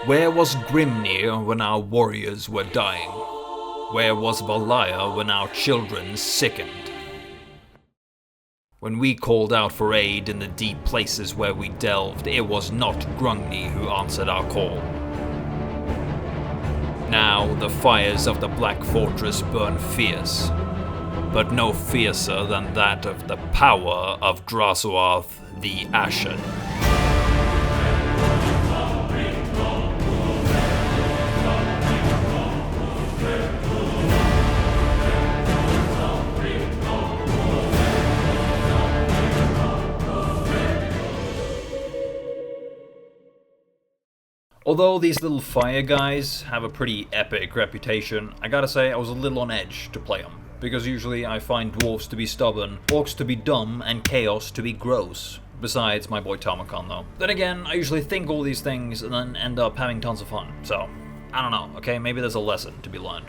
Where was Grimnir when our warriors were dying? Where was Valaya when our children sickened? When we called out for aid in the deep places where we delved, it was not Grungni who answered our call. Now the fires of the Black Fortress burn fierce, but no fiercer than that of the power of Drazhoath the Ashen. Although these little fire guys have a pretty epic reputation, I gotta say I was a little on edge to play them, because usually I find dwarves to be stubborn, orcs to be dumb, and chaos to be gross. Besides my boy Tarmakon though. Then again, I usually think all these things and then end up having tons of fun, so I don't know, okay, maybe there's a lesson to be learned.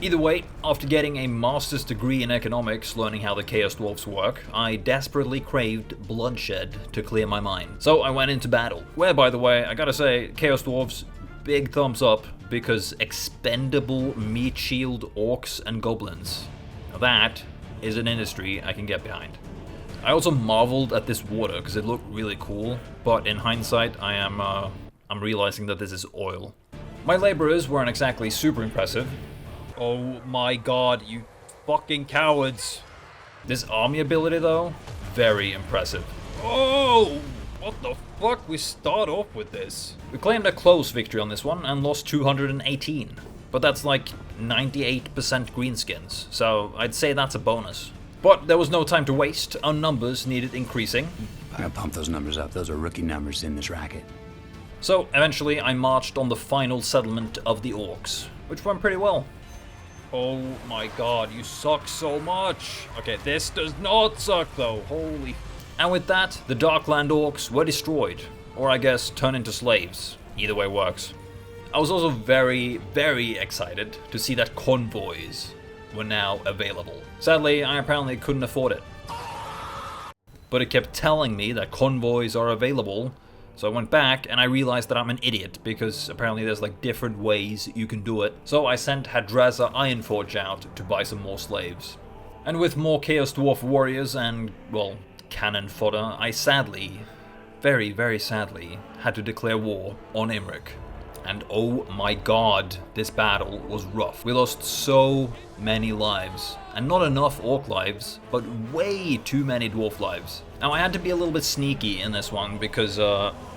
Either way, after getting a master's degree in economics, learning how the Chaos Dwarfs work, I desperately craved bloodshed to clear my mind. So I went into battle, where by the way, I gotta say, Chaos Dwarfs, big thumbs up, because expendable meat shield orcs and goblins. Now that is an industry I can get behind. I also marveled at this water because it looked really cool, but in hindsight I'm realizing that this is oil. My laborers weren't exactly super impressive. Oh my god, you fucking cowards. This army ability though, very impressive. Oh, what the fuck, we start off with this. We claimed a close victory on this one and lost 218. But that's like 98% greenskins, so I'd say that's a bonus. But there was no time to waste, our numbers needed increasing. I gotta pump those numbers up, those are rookie numbers in this racket. So eventually I marched on the final settlement of the orcs, which went pretty well. Oh my god, you suck so much. Okay, this does not suck though, holy. And with that, the Darkland orcs were destroyed, or I guess turned into slaves. Either way works. I was also very, very excited to see that convoys were now available. Sadly, I apparently couldn't afford it. But it kept telling me that convoys are available, so I went back and I realized that I'm an idiot, because apparently there's like different ways you can do it. So I sent Hadraza Ironforge out to buy some more slaves. And with more Chaos Dwarf warriors and, well, cannon fodder, I sadly, very, very sadly, had to declare war on Imrik. And oh my god, this battle was rough. We lost so many lives. And not enough orc lives, but way too many dwarf lives. Now I had to be a little bit sneaky in this one because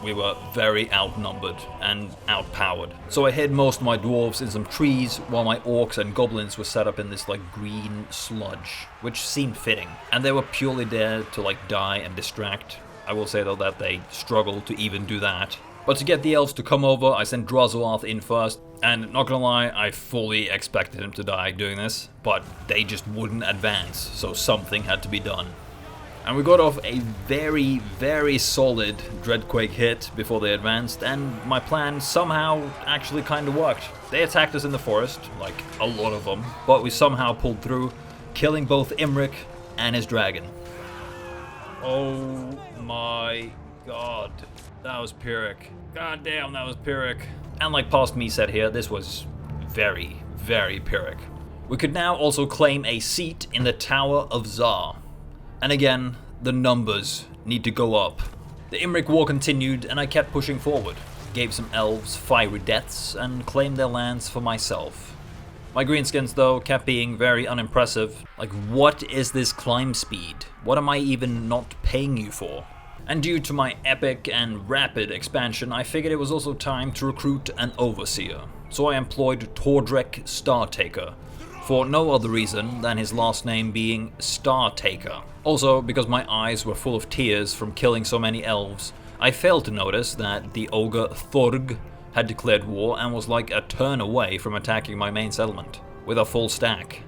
we were very outnumbered and outpowered. So I hid most of my dwarves in some trees while my orcs and goblins were set up in this like green sludge, which seemed fitting. And they were purely there to like die and distract. I will say though that they struggled to even do that. But to get the elves to come over, I sent Drazhoath in first, and not gonna lie, I fully expected him to die doing this, but they just wouldn't advance, so something had to be done. And we got off a very, very solid Dreadquake hit before they advanced, and my plan somehow actually kinda worked. They attacked us in the forest, like a lot of them, but we somehow pulled through, killing both Imrik and his dragon. Oh my god. That was Pyrrhic. God damn, that was Pyrrhic. And like past me said here, this was very, very Pyrrhic. We could now also claim a seat in the Tower of Zar. And again, the numbers need to go up. The Imrik war continued and I kept pushing forward. Gave some elves fiery deaths and claimed their lands for myself. My greenskins though kept being very unimpressive. Like, what is this climb speed? What am I even not paying you for? And due to my epic and rapid expansion, I figured it was also time to recruit an overseer. So I employed Tordrek Startaker, for no other reason than his last name being Startaker. Also, because my eyes were full of tears from killing so many elves, I failed to notice that the ogre Thorg had declared war and was like a turn away from attacking my main settlement, with a full stack.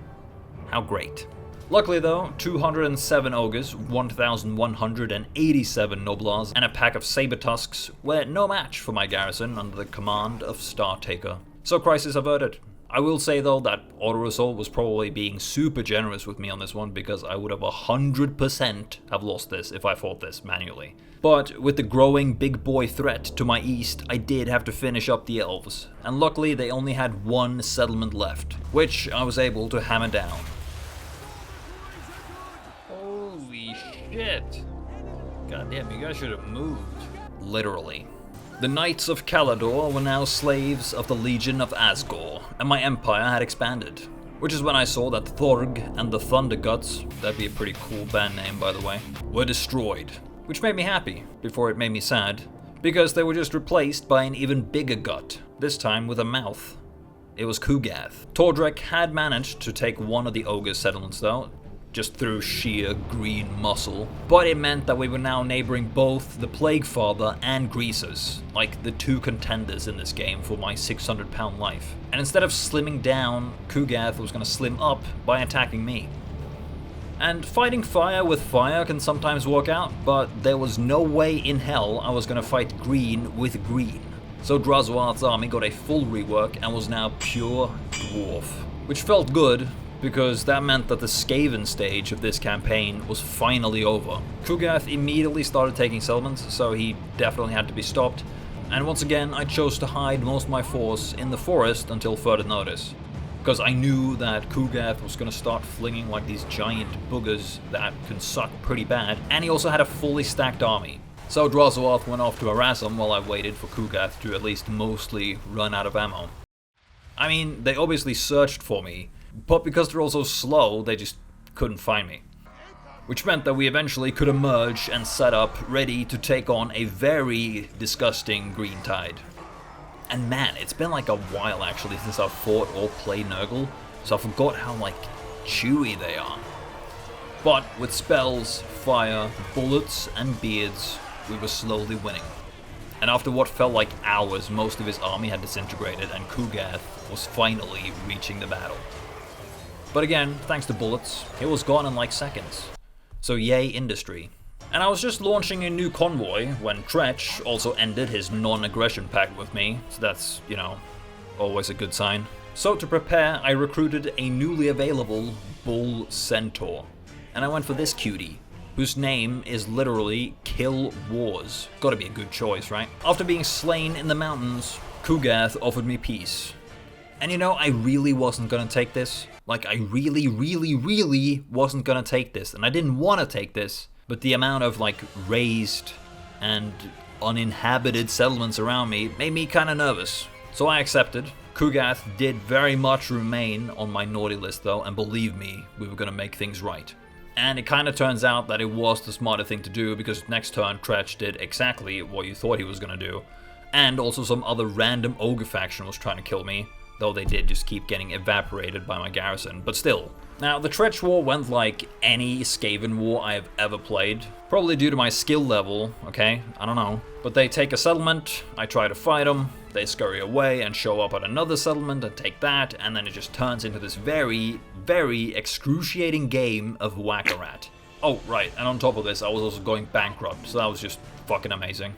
How great. Luckily though, 207 ogres, 1,187 noblars, and a pack of saber tusks were no match for my garrison under the command of Startaker. So crisis averted. I will say though that auto-resolve was probably being super generous with me on this one, because I would have 100% have lost this if I fought this manually. But with the growing big boy threat to my east, I did have to finish up the elves, and luckily they only had one settlement left, which I was able to hammer down. Holy shit. God damn, you guys should have moved. Literally. The Knights of Calador were now slaves of the Legion of Asgore, and my empire had expanded. Which is when I saw that Thorg and The Thunderguts, that'd be a pretty cool band name by the way, were destroyed. Which made me happy, before it made me sad, because they were just replaced by an even bigger gut, this time with a mouth. It was Kugath. Tordrek had managed to take one of the ogre settlements though, just through sheer green muscle, but it meant that we were now neighboring both the Plaguefather and Greasers, like the two contenders in this game for my 600-pound life. And instead of slimming down, Kugath was going to slim up by attacking me. And fighting fire with fire can sometimes work out, but there was no way in hell I was going to fight green with green. So Drazhoath's army got a full rework and was now pure dwarf, which felt good, because that meant that the Skaven stage of this campaign was finally over. Kugath immediately started taking settlements, so he definitely had to be stopped, and once again I chose to hide most of my force in the forest until further notice, because I knew that Kugath was going to start flinging like these giant boogers that can suck pretty bad, and he also had a fully stacked army. So Drazhoath went off to harass him while I waited for Kugath to at least mostly run out of ammo. I mean, they obviously searched for me, but because they're all so slow, they just couldn't find me. Which meant that we eventually could emerge and set up ready to take on a very disgusting green tide. And man, it's been like a while actually since I've fought or played Nurgle, so I forgot how like chewy they are. But with spells, fire, bullets and beards, we were slowly winning. And after what felt like hours, most of his army had disintegrated and Kugath was finally reaching the battle. But again, thanks to bullets, it was gone in like seconds. So yay industry. And I was just launching a new convoy when Tretch also ended his non-aggression pact with me, so that's, you know, always a good sign. So to prepare, I recruited a newly available Bull Centaur. And I went for this cutie, whose name is literally Kill Wars. Gotta be a good choice, right? After being slain in the mountains, Kugath offered me peace. And you know, I really wasn't gonna take this. Like, I really wasn't gonna take this, and I didn't want to take this, but the amount of, like, raised and uninhabited settlements around me made me kinda nervous. So I accepted. Kugath did very much remain on my naughty list though, and believe me, we were gonna make things right. And it kinda turns out that it was the smarter thing to do, because next turn Tretch did exactly what you thought he was gonna do, and also some other random ogre faction was trying to kill me. Though they did just keep getting evaporated by my garrison, but still. Now, the Tretch War went like any Skaven war I have ever played. Probably due to my skill level, okay? I don't know. But they take a settlement, I try to fight them, they scurry away and show up at another settlement and take that, and then it just turns into this very excruciating game of Whack-A-Rat. Oh, right, and on top of this, I was also going bankrupt, so that was just fucking amazing.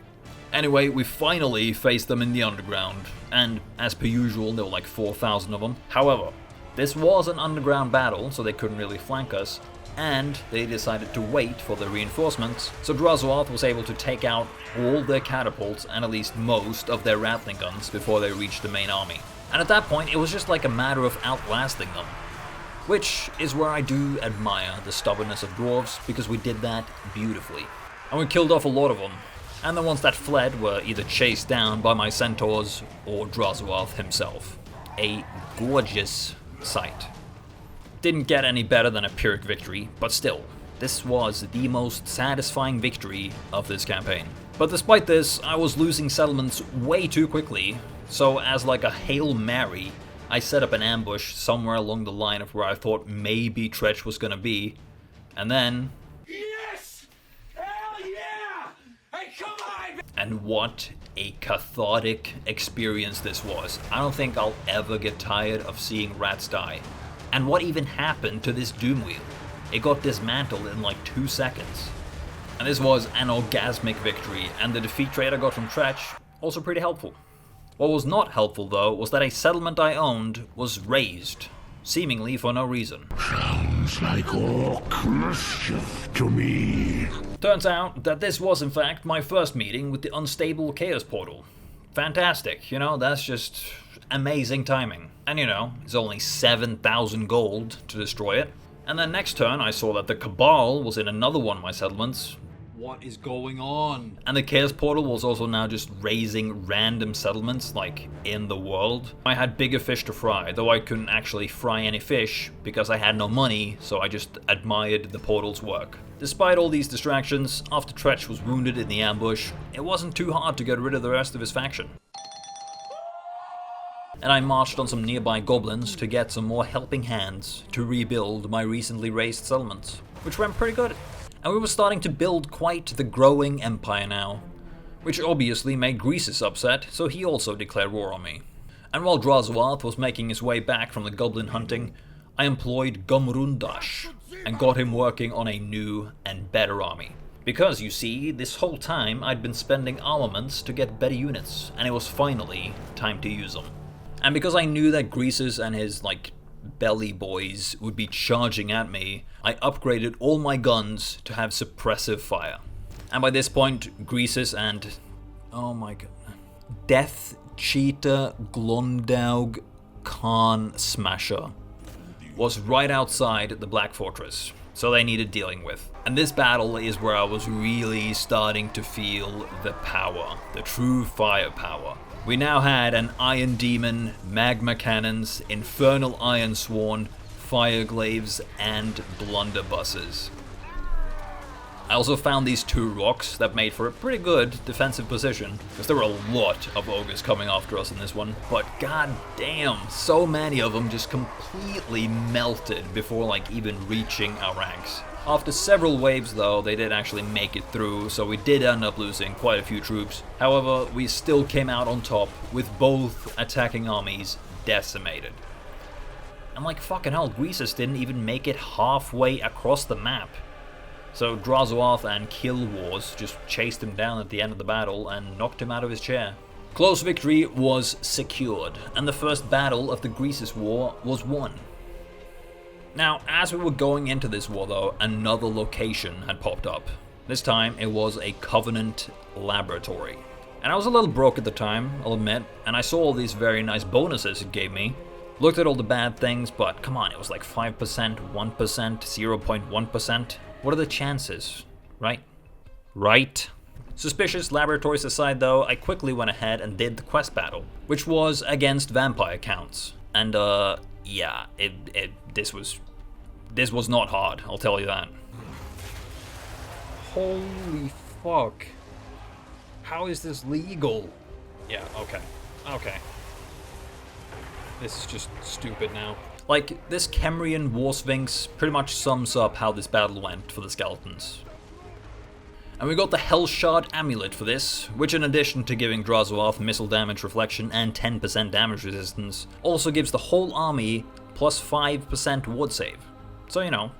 Anyway, we finally faced them in the underground, and as per usual, there were like 4,000 of them. However, this was an underground battle, so they couldn't really flank us, and they decided to wait for the reinforcements, so Drazhoath was able to take out all their catapults and at least most of their Rattling guns before they reached the main army. And at that point, it was just like a matter of outlasting them. Which is where I do admire the stubbornness of dwarves, because we did that beautifully. And we killed off a lot of them. And the ones that fled were either chased down by my centaurs or Drazhoath himself. A gorgeous sight. Didn't get any better than a Pyrrhic victory, but still, this was the most satisfying victory of this campaign. But despite this, I was losing settlements way too quickly, so as like a Hail Mary, I set up an ambush somewhere along the line of where I thought maybe Tretch was gonna be, and then... And what a cathartic experience this was. I don't think I'll ever get tired of seeing rats die. And what even happened to this Doom Wheel? It got dismantled in like 2 seconds. And this was an orgasmic victory, and the defeat rate I got from Tretch, also pretty helpful. What was not helpful though was that a settlement I owned was razed, seemingly for no reason. Sounds like orc mischief to me. Turns out that this was in fact my first meeting with the unstable Chaos Portal. Fantastic, you know, that's just amazing timing. And you know, it's only 7,000 gold to destroy it. And then next turn I saw that the Cabal was in another one of my settlements. What is going on? And the Chaos Portal was also now just raising random settlements, like, in the world. I had bigger fish to fry, though I couldn't actually fry any fish because I had no money, so I just admired the portal's work. Despite all these distractions, after Tretch was wounded in the ambush, it wasn't too hard to get rid of the rest of his faction. And I marched on some nearby goblins to get some more helping hands to rebuild my recently raised settlements, which went pretty good. And we were starting to build quite the growing empire now, which obviously made Greasus upset, so he also declared war on me. And while Drazhoath was making his way back from the goblin hunting, I employed Gumrundash and got him working on a new and better army. Because, you see, this whole time I'd been spending armaments to get better units, and it was finally time to use them. And because I knew that Greasus and his, belly boys would be charging at me, I upgraded all my guns to have suppressive fire. And by this point, Greasus and, oh my god, Death Cheetah Glondaug Khan Smasher was right outside the Black Fortress, so they needed dealing with. And this battle is where I was really starting to feel the power, the true firepower. We now had an Iron Demon, Magma Cannons, Infernal Iron Sworn, Fire Glaives, and Blunderbusses. I also found these 2 rocks that made for a pretty good defensive position, because there were a lot of ogres coming after us in this one, but god damn, so many of them just completely melted before even reaching our ranks. After several waves though, they did actually make it through, so we did end up losing quite a few troops. However, we still came out on top with both attacking armies decimated. And fucking hell, Greasus didn't even make it halfway across the map. So Drazhoath and Kill Wars just chased him down at the end of the battle and knocked him out of his chair. Close victory was secured, and the first battle of the Greasus War was won. Now, as we were going into this war though, another location had popped up. This time, it was a Covenant laboratory. And I was a little broke at the time, I'll admit, and I saw all these very nice bonuses it gave me. Looked at all the bad things, but come on, it was 5%, 1%, 0.1%. What are the chances, right? Right? Suspicious laboratories aside though, I quickly went ahead and did the quest battle, which was against vampire counts. And yeah, this was not hard, I'll tell you that. Holy fuck. How is this legal? Yeah, okay. This is just stupid now. This Kemrian War Sphinx pretty much sums up how this battle went for the skeletons. And we got the Hell Shard Amulet for this, which in addition to giving Drazhoath missile damage reflection and 10% damage resistance, also gives the whole army plus 5% ward save. So you know,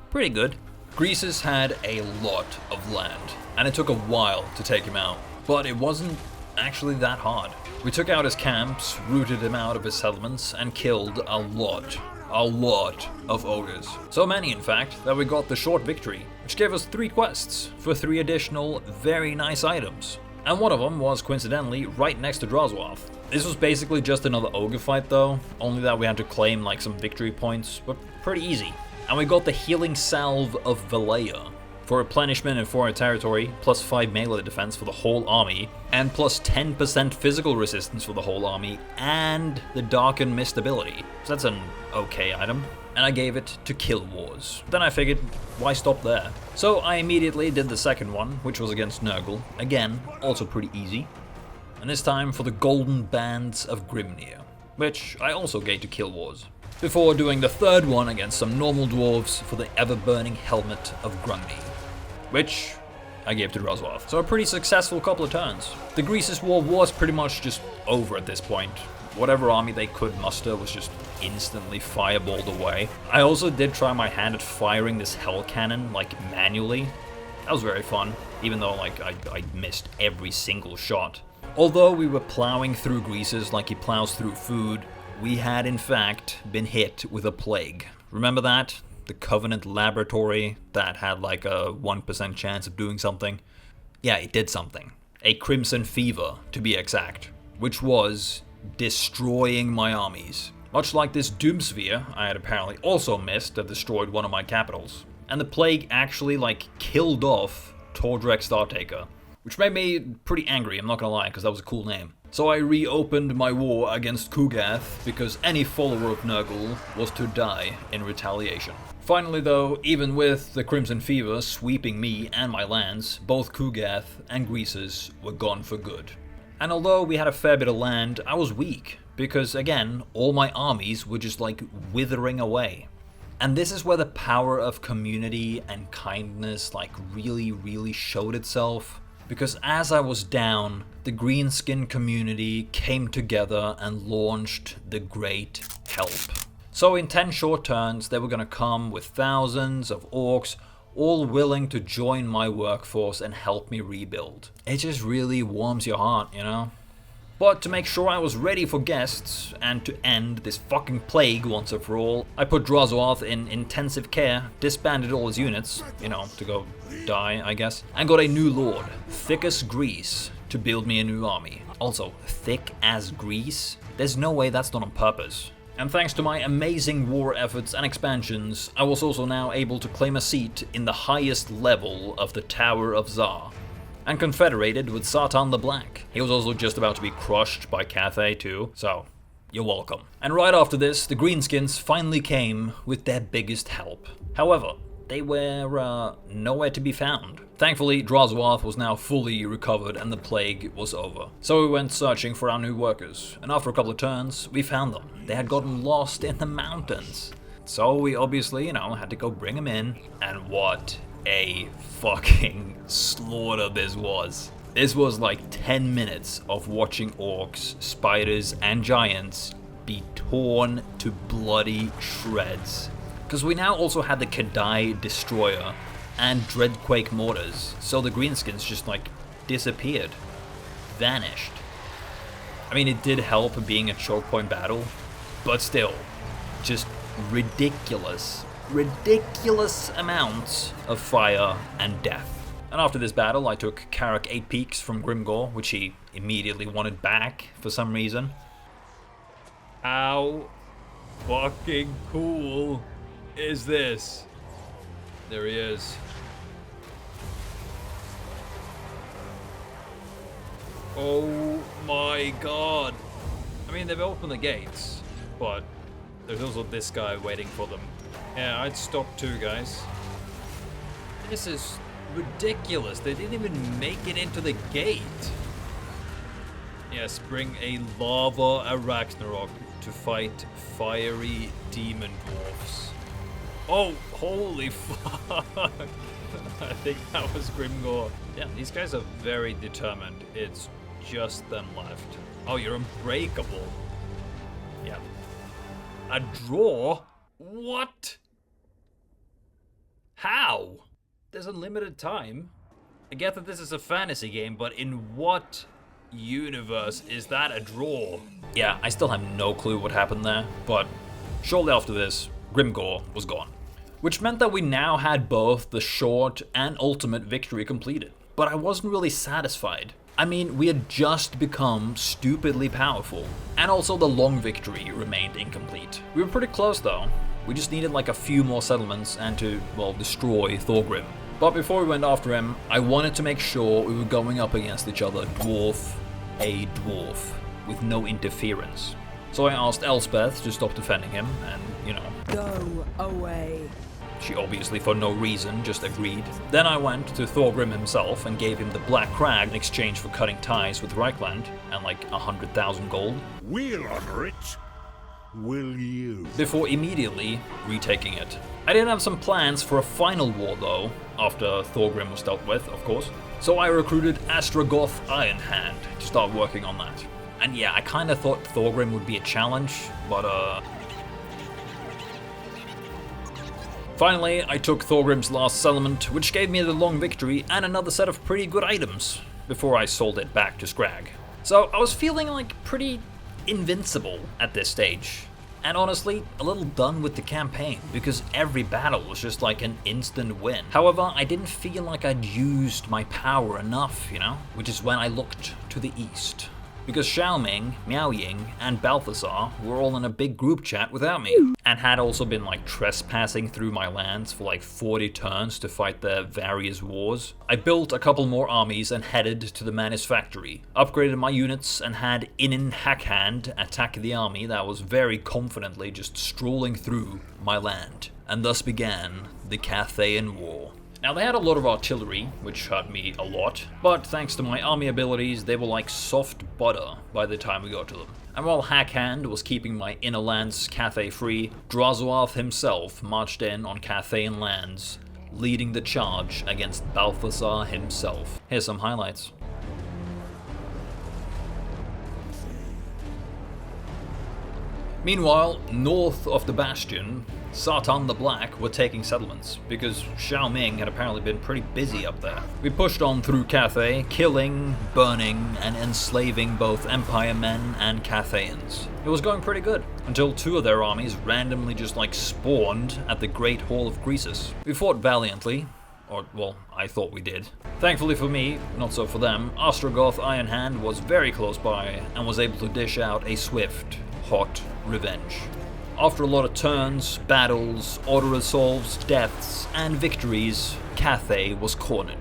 pretty good. Greasus had a lot of land, and it took a while to take him out, but it wasn't actually that hard. We took out his camps, rooted him out of his settlements, and killed a lot of ogres. So many, in fact, that we got the short victory, which gave us 3 quests for 3 additional very nice items. And one of them was coincidentally right next to Drazhoath. This was basically just another ogre fight though, only that we had to claim some victory points, but pretty easy. And we got the Healing Salve of Valea for replenishment in foreign territory, plus 5 melee defense for the whole army, and plus 10% physical resistance for the whole army, and the Darken Mist ability. So that's an okay item. And I gave it to Kill Wars. Then I figured, why stop there? So I immediately did the second one, which was against Nurgle. Again, also pretty easy. And this time for the Golden Bands of Grimnir, which I also gave to Kill Wars. Before doing the third one against some normal dwarves for the Ever-Burning Helmet of Grumnir, which I gave to Drazhoath. So a pretty successful couple of turns. The Greasus War was pretty much just over at this point. Whatever army they could muster was just instantly fireballed away. I also did try my hand at firing this Hell Cannon, manually. That was very fun, even though, I missed every single shot. Although we were plowing through greases like he plows through food, we had in fact been hit with a plague. Remember that? The Covenant laboratory that had like a 1% chance of doing something? Yeah, it did something. A crimson fever, to be exact, which was destroying my armies. Much like this Doomsphere I had apparently also missed that destroyed one of my capitals. And the plague actually like killed off Tordrek Startaker, which made me pretty angry, I'm not gonna lie, because that was a cool name. So I reopened my war against Kugath because any follower of Nurgle was to die in retaliation. Finally though, even with the Crimson Fever sweeping me and my lands, both Kugath and Greases were gone for good. And although we had a fair bit of land, I was weak, because again, all my armies were just like withering away. And this is where the power of community and kindness like really showed itself. Because as I was down, the Greenskin community came together and launched the Great Help. So in 10 short turns, they were gonna come with thousands of orcs, all willing to join my workforce and help me rebuild. It just really warms your heart, you know? But to make sure I was ready for guests, and to end this fucking plague once and for all, I put Drazhoath in intensive care, disbanded all his units, you know, to go die, I guess, and got a new lord, Thick as Grease, to build me a new army. Also, thick as grease? There's no way that's not on purpose. And thanks to my amazing war efforts and expansions, I was also now able to claim a seat in the highest level of the Tower of Zar, and confederated with Satan the Black. He was also just about to be crushed by Cathay too, so you're welcome. And right after this, the Greenskins finally came with their biggest help. However, they were nowhere to be found. Thankfully, Drazhoath was now fully recovered and the plague was over. So we went searching for our new workers, and after a couple of turns, we found them. They had gotten lost in the mountains. So we obviously, you know, had to go bring them in, and what a fucking slaughter this was. This was like 10 minutes of watching orcs, spiders, and giants be torn to bloody shreds. Because we now also had the Kadai Destroyer and Dreadquake Mortars, so the Greenskins just like disappeared, vanished. I mean, it did help being a choke point battle, but still, just ridiculous amounts of fire and death. And after this battle, I took Karak 8 Peaks from Grimgor, which he immediately wanted back for some reason. How fucking cool is this? There he is. Oh my god. I mean, they've opened the gates, but there's also this guy waiting for them. Yeah, I'd stop too, guys. This is ridiculous. They didn't even make it into the gate. Yes, bring a lava Arachnarok to fight fiery demon dwarfs. Oh, holy fuck. I think that was Grimgor. Yeah, these guys are very determined. It's just them left. Oh, you're unbreakable. Yeah. A draw? What? How? There's a limited time. I get that this is a fantasy game, but in what universe is that a draw? Yeah, I still have no clue what happened there, but shortly after this, Grimgor was gone. Which meant that we now had both the short and ultimate victory completed. But I wasn't really satisfied. I mean, we had just become stupidly powerful, and also the long victory remained incomplete. We were pretty close though. We just needed like a few more settlements and to, well, destroy Thorgrim. But before we went after him, I wanted to make sure we were going up against each other dwarf a dwarf, with no interference. So I asked Elspeth to stop defending him, and, you know, go away. She obviously for no reason just agreed. Then I went to Thorgrim himself and gave him the Black Crag in exchange for cutting ties with Reichland and like 100,000 gold. We'll honor it. Will you? Before immediately retaking it. I did have some plans for a final war though, after Thorgrim was dealt with, of course. So I recruited Astragoth Ironhand to start working on that. And yeah, I kinda thought Thorgrim would be a challenge, but finally, I took Thorgrim's last settlement, which gave me the long victory and another set of pretty good items, before I sold it back to Scrag. So I was feeling like pretty invincible at this stage. And honestly, a little done with the campaign, because every battle was just like an instant win. However, I didn't feel like I'd used my power enough, you know? Which is when I looked to the east. Because Xiaoming, Miao Ying, and Balthazar were all in a big group chat without me, and had also been like trespassing through my lands for like 40 turns to fight their various wars. I built a couple more armies and headed to the Manus factory, upgraded my units, and had Inin Hackhand attack the army that was very confidently just strolling through my land. And thus began the Cathayan War. Now they had a lot of artillery, which hurt me a lot, but thanks to my army abilities, they were like soft butter by the time we got to them. And while Hackhand was keeping my inner lands Cathay free, Drazhoath himself marched in on Cathayan lands, leading the charge against Balthazar himself. Here's some highlights. Meanwhile, north of the Bastion, Sartan the Black were taking settlements, because Xiaoming had apparently been pretty busy up there. We pushed on through Cathay, killing, burning, and enslaving both Empire men and Cathayans. It was going pretty good, until two of their armies randomly just like spawned at the Great Hall of Croesus. We fought valiantly, or, well, I thought we did. Thankfully for me, not so for them, Ostrogoth Ironhand was very close by, and was able to dish out a swift, hot revenge. After a lot of turns, battles, auto-resolves, deaths, and victories, Cathay was cornered.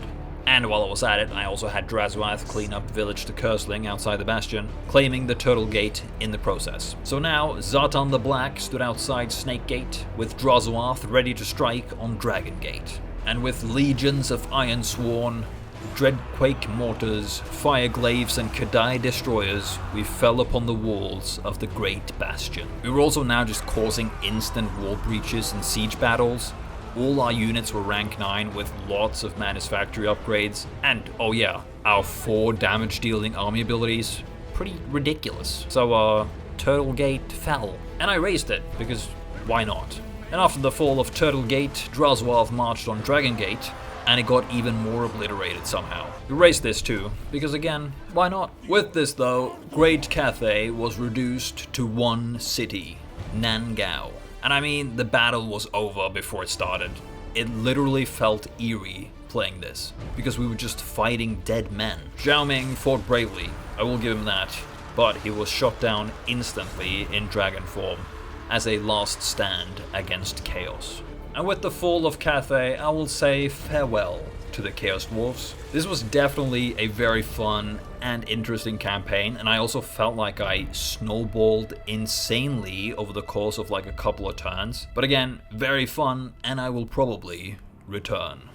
And while I was at it, I also had Drazhoath clean up Village to Cursling outside the Bastion, claiming the Turtle Gate in the process. So now, Zartan the Black stood outside Snake Gate, with Drazhoath ready to strike on Dragon Gate. And with legions of Iron Sworn, Dreadquake mortars, Fireglaves, and Kadai destroyers, we fell upon the walls of the Great Bastion. We were also now just causing instant wall breaches and siege battles. All our units were rank 9 with lots of Manus factory upgrades, and oh yeah, our 4 damage dealing army abilities, pretty ridiculous. So Turtle Gate fell, and I raised it, because why not? And after the fall of Turtle Gate, Drazhoath marched on Dragon Gate, and it got even more obliterated somehow. We raised this too, because again, why not? With this though, Great Cathay was reduced to one city, Nangao. And I mean, the battle was over before it started. It literally felt eerie playing this, because we were just fighting dead men. Xiaoming fought bravely, I will give him that, but he was shot down instantly in dragon form as a last stand against Chaos. And with the fall of Cathay, I will say farewell to the Chaos Dwarfs. This was definitely a very fun and interesting campaign, and I also felt like I snowballed insanely over the course of like a couple of turns. But again, very fun, and I will probably return.